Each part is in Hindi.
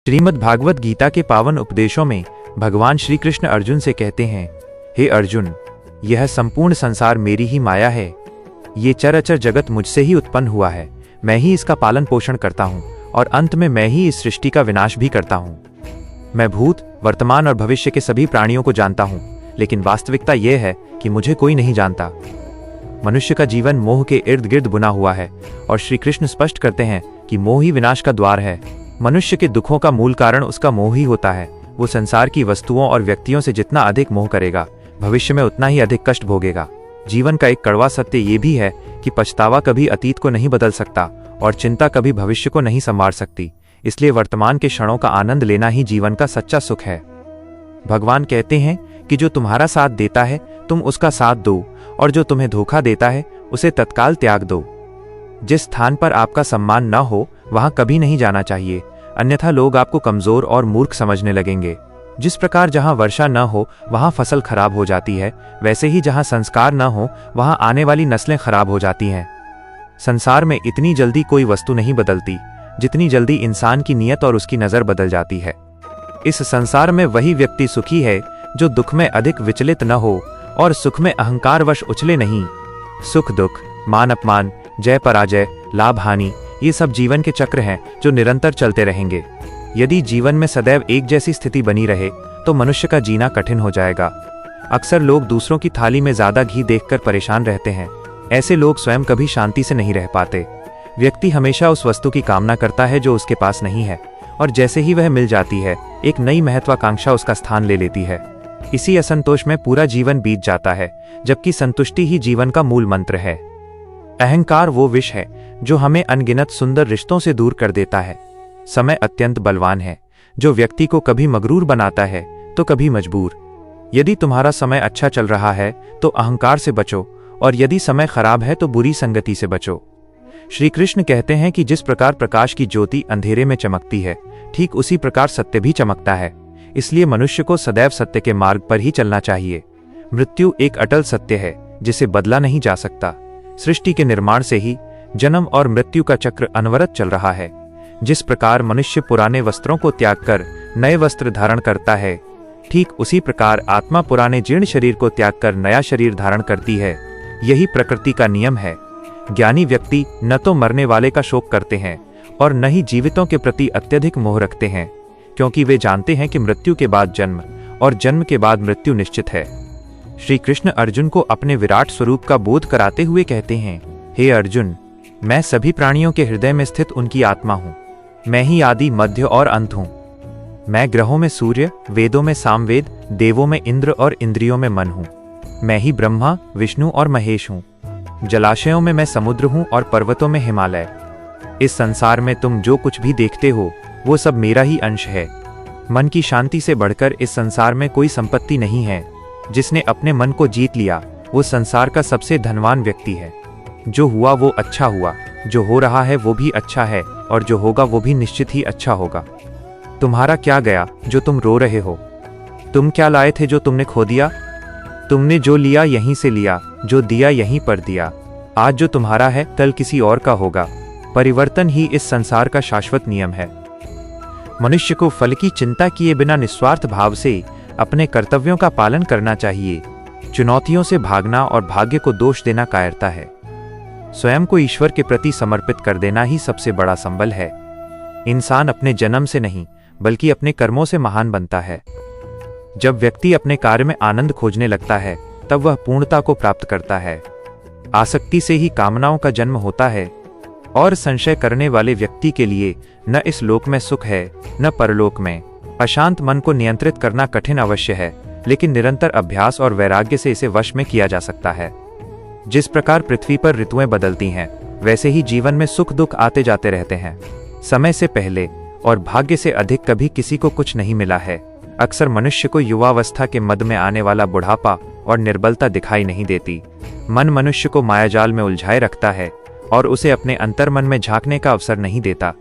श्रीमद् भागवत गीता के पावन उपदेशों में भगवान श्री कृष्ण अर्जुन से कहते हैं, हे अर्जुन, यह संपूर्ण संसार मेरी ही माया है। ये चराचर जगत मुझसे ही उत्पन्न हुआ है। मैं ही इसका पालन पोषण करता हूँ और अंत में मैं ही इस सृष्टि का विनाश भी करता हूँ। मैं भूत, वर्तमान और भविष्य के सभी प्राणियों को जानता हूँ, लेकिन वास्तविकता यह है कि मुझे कोई नहीं जानता। मनुष्य का जीवन मोह के इर्द गिर्द बुना हुआ है और श्री कृष्ण स्पष्ट करते हैं कि मोह ही विनाश का द्वार है। मनुष्य के दुखों का मूल कारण उसका मोह ही होता है। वो संसार की वस्तुओं और व्यक्तियों से जितना अधिक मोह करेगा, भविष्य में उतना ही अधिक कष्ट भोगेगा। जीवन का एक कड़वा सत्य ये भी है कि पछतावा कभी अतीत को नहीं बदल सकता और चिंता कभी भविष्य को नहीं संवार सकती। इसलिए वर्तमान के क्षणों का आनंद लेना ही जीवन का सच्चा सुख है। भगवान कहते हैं कि जो तुम्हारा साथ देता है तुम उसका साथ दो, और जो तुम्हें धोखा देता है उसे तत्काल त्याग दो। जिस स्थान पर आपका सम्मान न हो वहां कभी नहीं जाना चाहिए, अन्यथा लोग आपको कमजोर और मूर्ख समझने लगेंगे। जिस प्रकार जहां वर्षा न हो वहां फसल खराब हो जाती है, वैसे ही जहां संस्कार न हो वहां आने वाली नस्लें खराब हो जाती हैं। संसार में इतनी जल्दी कोई वस्तु नहीं बदलती जितनी जल्दी इंसान की नीयत और उसकी नजर बदल जाती है। इस संसार में वही व्यक्ति सुखी है जो दुख में अधिक विचलित न हो और सुख में अहंकारवश उछले नहीं। सुख दुख, मान अपमान, जय पराजय, लाभ हानि, ये सब जीवन के चक्र हैं जो निरंतर चलते रहेंगे। यदि जीवन में सदैव एक जैसी स्थिति बनी रहे तो मनुष्य का जीना कठिन हो जाएगा। अक्सर लोग दूसरों की थाली में ज्यादा घी देखकर परेशान रहते हैं। ऐसे लोग स्वयं कभी शांति से नहीं रह पाते। व्यक्ति हमेशा उस वस्तु की कामना करता है जो उसके पास नहीं है, और जैसे ही वह मिल जाती है एक नई महत्वाकांक्षा उसका स्थान ले लेती है। इसी असंतोष में पूरा जीवन बीत जाता है, जबकि संतुष्टि ही जीवन का मूल मंत्र है। अहंकार वो विष है जो हमें अनगिनत सुंदर रिश्तों से दूर कर देता है। समय अत्यंत बलवान है जो व्यक्ति को कभी मगरूर बनाता है तो कभी मजबूर। यदि तुम्हारा समय अच्छा चल रहा है तो अहंकार से बचो, और यदि समय खराब है तो बुरी संगति से बचो। श्री कृष्ण कहते हैं कि जिस प्रकार प्रकाश की ज्योति अंधेरे में चमकती है, ठीक उसी प्रकार सत्य भी चमकता है। इसलिए मनुष्य को सदैव सत्य के मार्ग पर ही चलना चाहिए। मृत्यु एक अटल सत्य है जिसे बदला नहीं जा सकता। सृष्टि के निर्माण से ही जन्म और मृत्यु का चक्र अनवरत चल रहा है। जिस प्रकार मनुष्य पुराने वस्त्रों को त्याग कर नए वस्त्र धारण करता है, ठीक उसी प्रकार आत्मा पुराने जीर्ण शरीर को त्याग कर नया शरीर धारण करती है। यही प्रकृति का नियम है। ज्ञानी व्यक्ति न तो मरने वाले का शोक करते हैं और न ही जीवितों के प्रति अत्यधिक मोह रखते हैं, क्योंकि वे जानते हैं कि मृत्यु के बाद जन्म और जन्म के बाद मृत्यु निश्चित है। श्री कृष्ण अर्जुन को अपने विराट स्वरूप का बोध कराते हुए कहते हैं, हे अर्जुन, मैं सभी प्राणियों के हृदय में स्थित उनकी आत्मा हूँ। मैं ही आदि, मध्य और अंत हूँ। मैं ग्रहों में सूर्य, वेदों में सामवेद, देवों में इंद्र और इंद्रियों में मन हूँ। मैं ही ब्रह्मा, विष्णु और महेश हूँ। जलाशयों में मैं समुद्र हूँ और पर्वतों में हिमालय। इस संसार में तुम जो कुछ भी देखते हो वो सब मेरा ही अंश है। मन की शांति से बढ़कर इस संसार में कोई संपत्ति नहीं है। जिसने अपने मन को जीत लिया वो संसार का सबसे धनवान व्यक्ति है। जो हुआ वो अच्छा हुआ, जो हो रहा है वो भी अच्छा है, और जो होगा वो भी निश्चित ही अच्छा होगा। तुम्हारा क्या गया जो तुम रो रहे हो? तुम क्या लाए थे जो तुमने खो दिया? तुमने जो लिया यहीं से लिया, जो दिया यहीं पर दिया। आज जो तुम्हारा है कल किसी और का होगा। परिवर्तन ही इस संसार का शाश्वत नियम है। मनुष्य को फल की चिंता किए बिना निस्वार्थ भाव से अपने कर्तव्यों का पालन करना चाहिए। चुनौतियों से भागना और भाग्य को दोष देना कायरता है। स्वयं को ईश्वर के प्रति समर्पित कर देना ही सबसे बड़ा संबल है। इंसान अपने जन्म से नहीं बल्कि अपने कर्मों से महान बनता है। जब व्यक्ति अपने कार्य में आनंद खोजने लगता है तब वह पूर्णता को प्राप्त करता है। आसक्ति से ही कामनाओं का जन्म होता है, और संशय करने वाले व्यक्ति के लिए न इस लोक में सुख है न परलोक में। अशांत मन को नियंत्रित करना कठिन अवश्य है, लेकिन निरंतर अभ्यास और वैराग्य से इसे वश में किया जा सकता है। जिस प्रकार पृथ्वी पर ऋतुएं बदलती हैं, वैसे ही जीवन में सुख दुख आते जाते रहते हैं। समय से पहले और भाग्य से अधिक कभी किसी को कुछ नहीं मिला है। अक्सर मनुष्य को युवावस्था के मद में आने वाला बुढ़ापा और निर्बलता दिखाई नहीं देती। मन मनुष्य को मायाजाल में उलझाए रखता है और उसे अपने अंतर्मन में झांकने का अवसर नहीं देता।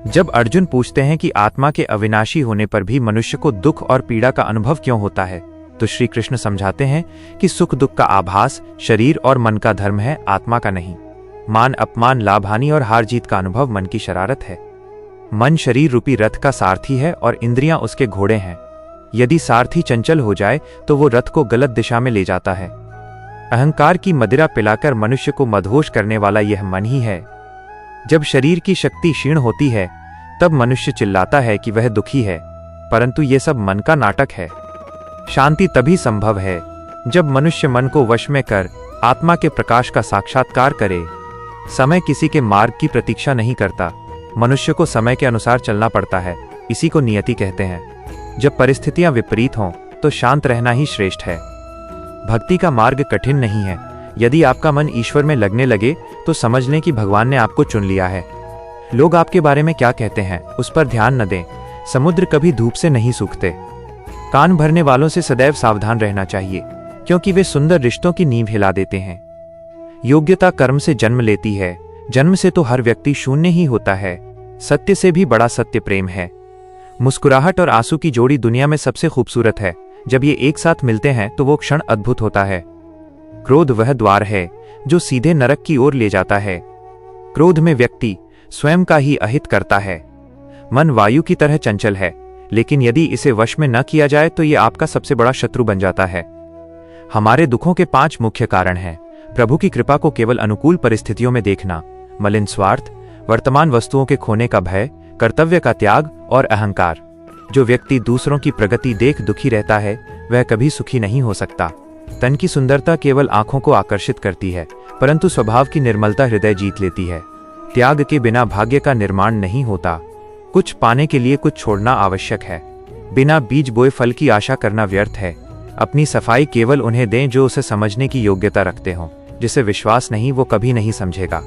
जब अर्जुन पूछते हैं कि आत्मा के अविनाशी होने पर भी मनुष्य को दुख और पीड़ा का अनुभव क्यों होता है, तो श्री कृष्ण समझाते हैं कि सुख दुख का आभास शरीर और मन का धर्म है, आत्मा का नहीं। मान अपमान, लाभ हानि और हार जीत का अनुभव मन की शरारत है। मन शरीर रूपी रथ का सारथी है और इंद्रियां उसके घोड़े हैं। यदि सारथी चंचल हो जाए तो वो रथ को गलत दिशा में ले जाता है। अहंकार की मदिरा पिलाकर मनुष्य को मदहोश करने वाला यह मन ही है। जब शरीर की शक्ति क्षीण होती है तब मनुष्य चिल्लाता है कि वह दुखी है, परंतु ये सब मन का नाटक है। शांति तभी संभव है जब मनुष्य मन को वश में कर आत्मा के प्रकाश का साक्षात्कार करे। समय किसी के मार्ग की प्रतीक्षा नहीं करता, मनुष्य को समय के अनुसार चलना पड़ता है, इसी को नियति कहते हैं। जब परिस्थितियां विपरीत हों तो शांत रहना ही श्रेष्ठ है। भक्ति का मार्ग कठिन नहीं है। यदि आपका मन ईश्वर में लगने लगे तो समझ लें कि भगवान ने आपको चुन लिया है। लोग आपके बारे में क्या कहते हैं उस पर ध्यान न दें। समुद्र कभी धूप से नहीं सूखते। कान भरने वालों से सदैव सावधान रहना चाहिए, क्योंकि वे सुंदर रिश्तों की नींव हिला देते हैं। योग्यता कर्म से जन्म लेती है, जन्म से तो हर व्यक्ति शून्य ही होता है। सत्य से भी बड़ा सत्य प्रेम है। मुस्कुराहट और आंसू की जोड़ी दुनिया में सबसे खूबसूरत है। जब ये एक साथ मिलते हैं तो वो क्षण अद्भुत होता है। क्रोध वह द्वार है जो सीधे नरक की ओर ले जाता है। क्रोध में व्यक्ति स्वयं का ही अहित करता है। मन वायु की तरह चंचल है, लेकिन यदि इसे वश में न किया जाए तो ये आपका सबसे बड़ा शत्रु बन जाता है। हमारे दुखों के 5 मुख्य कारण हैं। प्रभु की कृपा को केवल अनुकूल परिस्थितियों में देखना, मलिन स्वार्थ, वर्तमान वस्तुओं के खोने का भय, कर्तव्य का त्याग और अहंकार। जो व्यक्ति दूसरों की प्रगति देख दुखी रहता है वह कभी सुखी नहीं हो सकता। तन की सुंदरता केवल आंखों को आकर्षित करती है, परंतु स्वभाव की निर्मलता हृदय जीत लेती है। त्याग के बिना भाग्य का निर्माण नहीं होता। कुछ पाने के लिए कुछ छोड़ना आवश्यक है। बिना बीज बोए फल की आशा करना व्यर्थ है। अपनी सफाई केवल उन्हें दें जो उसे समझने की योग्यता रखते हों। जिसे विश्वास नहीं वो कभी नहीं समझेगा।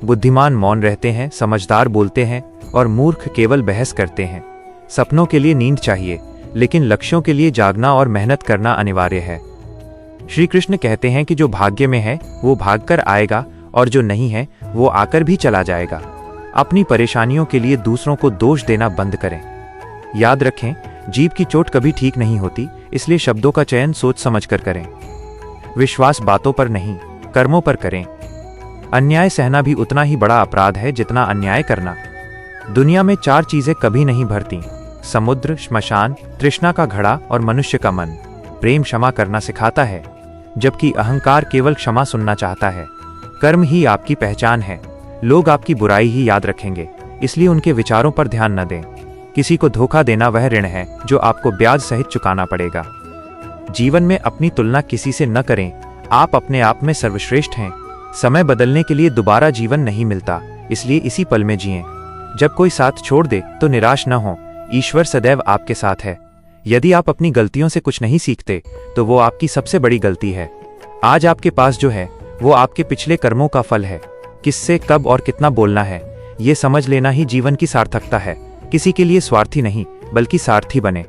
बुद्धिमान मौन रहते हैं, समझदार बोलते हैं और मूर्ख केवल बहस करते हैं। सपनों के लिए नींद चाहिए, लेकिन लक्ष्यों के लिए जागना और मेहनत करना अनिवार्य है। श्री कृष्ण कहते हैं कि जो भाग्य में है वो भागकर आएगा और जो नहीं है वो आकर भी चला जाएगा। अपनी परेशानियों के लिए दूसरों को दोष देना बंद करें। याद रखें, जीभ की चोट कभी ठीक नहीं होती, इसलिए शब्दों का चयन सोच समझकर करें। विश्वास बातों पर नहीं, कर्मों पर करें। अन्याय सहना भी उतना ही बड़ा अपराध है जितना अन्याय करना। दुनिया में 4 चीजें कभी नहीं भरती: समुद्र, श्मशान, तृष्णा का घड़ा और मनुष्य का मन। प्रेम क्षमा करना सिखाता है, जबकि अहंकार केवल क्षमा सुनना चाहता है। कर्म ही आपकी पहचान है। लोग आपकी बुराई ही याद रखेंगे, इसलिए उनके विचारों पर ध्यान न दें। किसी को धोखा देना वह ऋण है जो आपको ब्याज सहित चुकाना पड़ेगा। जीवन में अपनी तुलना किसी से न करें। आप अपने आप में सर्वश्रेष्ठ हैं। समय बदलने के लिए दोबारा जीवन नहीं मिलता, इसलिए इसी पल में जिएं। जब कोई साथ छोड़ दे तो निराश न हो, ईश्वर सदैव आपके साथ है। यदि आप अपनी गलतियों से कुछ नहीं सीखते तो वो आपकी सबसे बड़ी गलती है। आज आपके पास जो है वो आपके पिछले कर्मों का फल है। किससे कब और कितना बोलना है ये समझ लेना ही जीवन की सार्थकता है। किसी के लिए स्वार्थी नहीं बल्कि सारथी बने।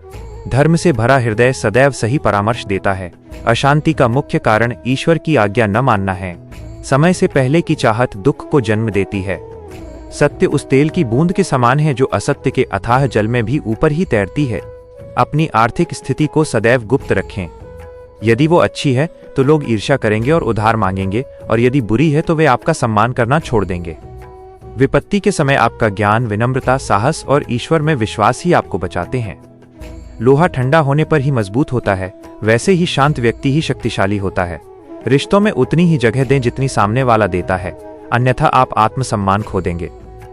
धर्म से भरा हृदय सदैव सही परामर्श देता है। अशांति का मुख्य कारण ईश्वर की आज्ञा न मानना है। समय से पहले की चाहत दुख को जन्म देती है। सत्य उस तेल की बूंद के समान है जो असत्य के अथाह जल में भी ऊपर ही तैरती है। अपनी आर्थिक स्थिति को सदैव गुप्त रखें। यदि वो अच्छी है तो लोग ईर्ष्या करेंगे और उधार मांगेंगे, और यदि बुरी है तो वे आपका सम्मान करना छोड़ देंगे। विपत्ति के समय आपका ज्ञान, विनम्रता, साहस और ईश्वर में विश्वास ही आपको बचाते हैं। लोहा ठंडा होने पर ही मजबूत होता है, वैसे ही शांत व्यक्ति ही शक्तिशाली होता है। रिश्तों में उतनी ही जगह दें जितनी सामने वाला देता है, अन्यथा आप आत्मसम्मान खो देंगे।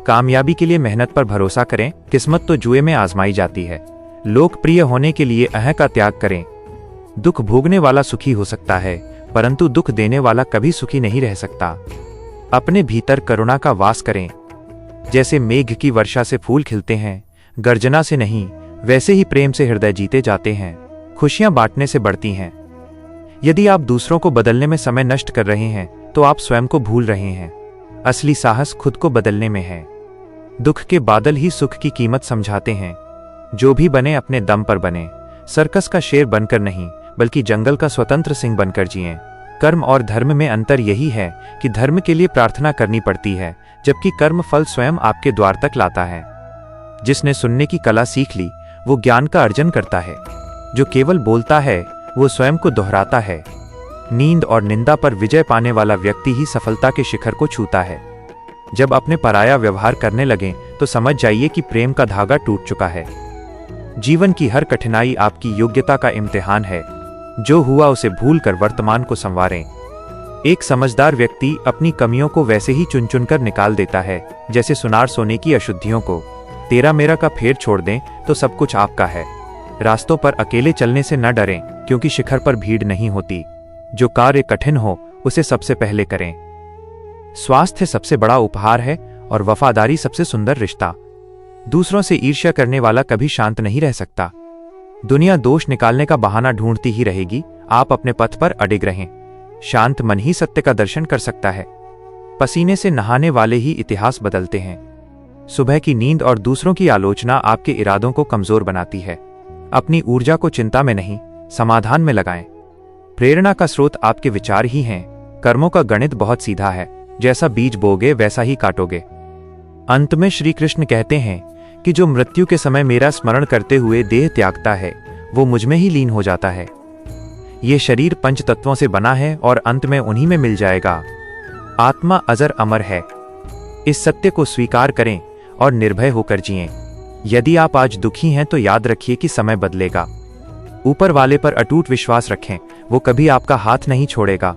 कामयाबी के लिए मेहनत पर भरोसा करें, किस्मत तो जुए में आजमाई जाती है। लोकप्रिय होने के लिए अहं का त्याग करें। दुख भोगने वाला सुखी हो सकता है, परंतु दुख देने वाला कभी सुखी नहीं रह सकता। अपने भीतर करुणा का वास करें। जैसे मेघ की वर्षा से फूल खिलते हैं, गर्जना से नहीं, वैसे ही प्रेम से हृदय जीते जाते हैं। खुशियां बांटने से बढ़ती हैं। यदि आप दूसरों को बदलने में समय नष्ट कर रहे हैं तो आप स्वयं को भूल रहे हैं। असली साहस खुद को बदलने में है। दुख के बादल ही सुख की कीमत समझाते हैं। जो भी बने अपने दम पर बने। सर्कस का शेर बनकर नहीं बल्कि जंगल का स्वतंत्र सिंह बनकर जिएं। कर्म और धर्म में अंतर यही है कि धर्म के लिए प्रार्थना करनी पड़ती है, जबकि कर्म फल स्वयं आपके द्वार तक लाता है। जिसने सुनने की कला सीख ली वो ज्ञान का अर्जन करता है। जो केवल बोलता है वो स्वयं को दोहराता है। नींद और निंदा पर विजय पाने वाला व्यक्ति ही सफलता के शिखर को छूता है। जब अपने पराया व्यवहार करने लगें तो समझ जाइए कि प्रेम का धागा टूट चुका है। जीवन की हर कठिनाई आपकी योग्यता का इम्तिहान है। जो हुआ उसे भूलकर वर्तमान को संवारें। एक समझदार व्यक्ति अपनी कमियों को वैसे ही चुन चुन कर निकाल देता है जैसे सुनार सोने की अशुद्धियों को। तेरा मेरा का फेर छोड़ दें तो सब कुछ आपका है। रास्तों पर अकेले चलने से न डरें, क्योंकि शिखर पर भीड़ नहीं होती। जो कार्य कठिन हो उसे सबसे पहले करें। स्वास्थ्य सबसे बड़ा उपहार है और वफादारी सबसे सुंदर रिश्ता। दूसरों से ईर्ष्या करने वाला कभी शांत नहीं रह सकता। दुनिया दोष निकालने का बहाना ढूंढती ही रहेगी, आप अपने पथ पर अडिग रहें। शांत मन ही सत्य का दर्शन कर सकता है। पसीने से नहाने वाले ही इतिहास बदलते हैं। सुबह की नींद और दूसरों की आलोचना आपके इरादों को कमजोर बनाती है। अपनी ऊर्जा को चिंता में नहीं, समाधान में लगाएं। प्रेरणा का स्रोत आपके विचार ही हैं। कर्मों का गणित बहुत सीधा है, जैसा बीज बोगे वैसा ही काटोगे। अंत में श्री कृष्ण कहते हैं कि जो मृत्यु के समय मेरा स्मरण करते हुए देह त्यागता है वो मुझ में ही लीन हो जाता है। ये शरीर पंच तत्वों से बना है और अंत में उन्हीं में मिल जाएगा। आत्मा अजर अमर है। इस सत्य को स्वीकार करें और निर्भय होकर जिएं। यदि आप आज दुखी हैं तो याद रखिए कि समय बदलेगा। ऊपर वाले पर अटूट विश्वास रखें, वो कभी आपका हाथ नहीं छोड़ेगा।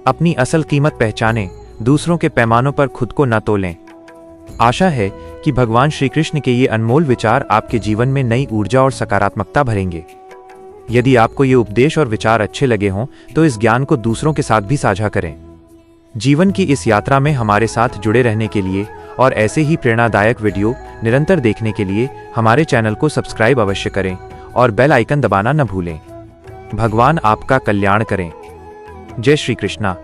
अपनी असल कीमत पहचानें, दूसरों के पैमानों पर खुद को न तोलें। आशा है कि भगवान श्री कृष्ण के ये अनमोल विचार आपके जीवन में नई ऊर्जा और सकारात्मकता भरेंगे। यदि आपको ये उपदेश और विचार अच्छे लगे हों तो इस ज्ञान को दूसरों के साथ भी साझा करें। जीवन की इस यात्रा में हमारे साथ जुड़े रहने के लिए और ऐसे ही प्रेरणादायक वीडियो निरंतर देखने के लिए हमारे चैनल को सब्सक्राइब अवश्य करें और बेल आइकन दबाना न भूलें। भगवान आपका कल्याण करें। जय श्री कृष्णा।